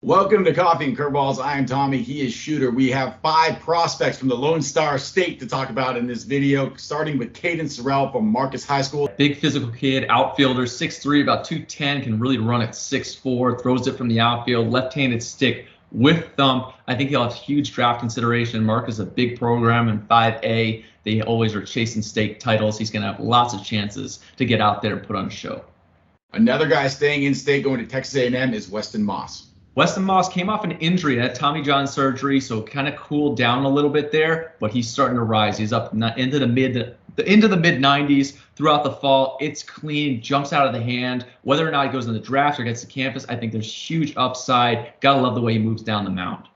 Welcome to Coffee and Curveballs. I am Tommy. He is Shooter. We have 5 prospects from the Lone Star State to talk about in this video, starting with Caden Sorrell from Marcus High School. Big physical kid, outfielder, 6'3", about 210, can really run at 6'4", throws it from the outfield, left-handed stick with thumb. I think he'll have huge draft consideration. Marcus is a big program in 5A. They always are chasing state titles. He's going to have lots of chances to get out there and put on a show. Another guy staying in state going to Texas A&M is Weston Moss. Weston Moss came off an injury, had Tommy John surgery, so kind of cooled down a little bit there, but he's starting to rise. He's up into the mid 90s throughout the fall. It's clean, jumps out of the hand. Whether or not he goes in the draft or gets to campus, I think there's huge upside. Gotta love the way he moves down the mound.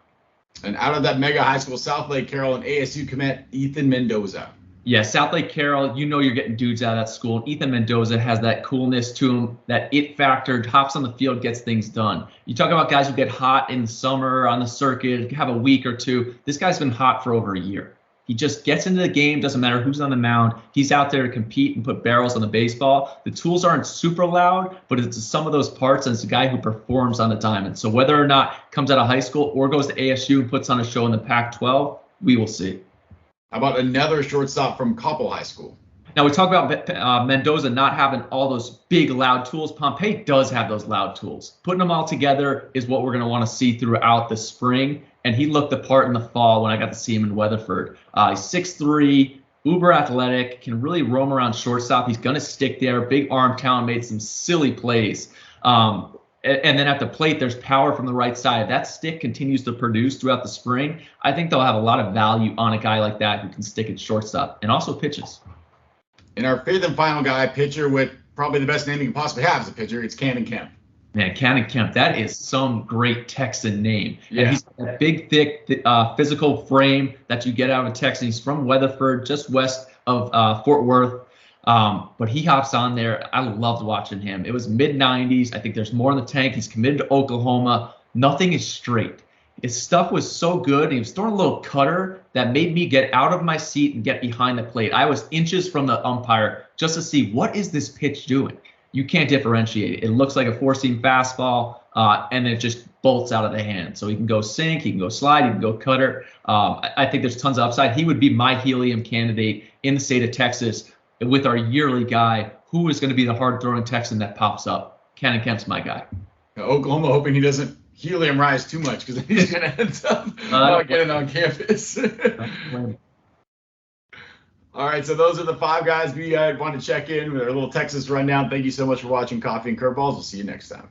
And out of that mega high school, South Lake Carroll and ASU commit Ethan Mendoza. Yeah, South Lake Carroll, you know you're getting dudes out of that school. And Ethan Mendoza has that coolness to him, that it factor, hops on the field, gets things done. You talk about guys who get hot in the summer on the circuit, have a week or two. This guy's been hot for over a year. He just gets into the game, doesn't matter who's on the mound. He's out there to compete and put barrels on the baseball. The tools aren't super loud, but it's some of those parts, and it's a guy who performs on the diamond. So whether or not comes out of high school or goes to ASU and puts on a show in the Pac-12, we will see. How about another shortstop from Coppell High School? Now, we talk about Mendoza not having all those big, loud tools. Pompey does have those loud tools. Putting them all together is what we're going to want to see throughout the spring. And he looked the part in the fall when I got to see him in Weatherford. He's 6'3", uber athletic, can really roam around shortstop. He's going to stick there. Big arm talent, made some silly plays. And then at the plate, there's power from the right side. That stick continues to produce throughout the spring. I think they'll have a lot of value on a guy like that who can stick at shortstop and also pitches. And our fifth and final guy, pitcher with probably the best name you can possibly have as a pitcher, it's Cannon Kemp. Man, Cannon Kemp, that is some great Texan name. Yeah. And he's got that big, thick, physical frame that you get out of Texas. He's from Weatherford, just west of Fort Worth. But he hops on there. I loved watching him. It was mid-90s. I think there's more in the tank. He's committed to Oklahoma. Nothing is straight. His stuff was so good. He was throwing a little cutter that made me get out of my seat and get behind the plate. I was inches from the umpire just to see, what is this pitch doing? You can't differentiate it. It looks like a four-seam fastball, and it just bolts out of the hand. So he can go sink, he can go slide, he can go cutter. I think there's tons of upside. He would be my helium candidate in the state of Texas with our yearly guy. Who is going to be the hard-throwing Texan that pops up? Cannon Kemp's my guy. Oklahoma hoping he doesn't helium rise too much, because then he's going to end up not getting on campus. All right, so those are the 5 guys we want to check in with our little Texas rundown. Thank you so much for watching Coffee and Curveballs. We'll see you next time.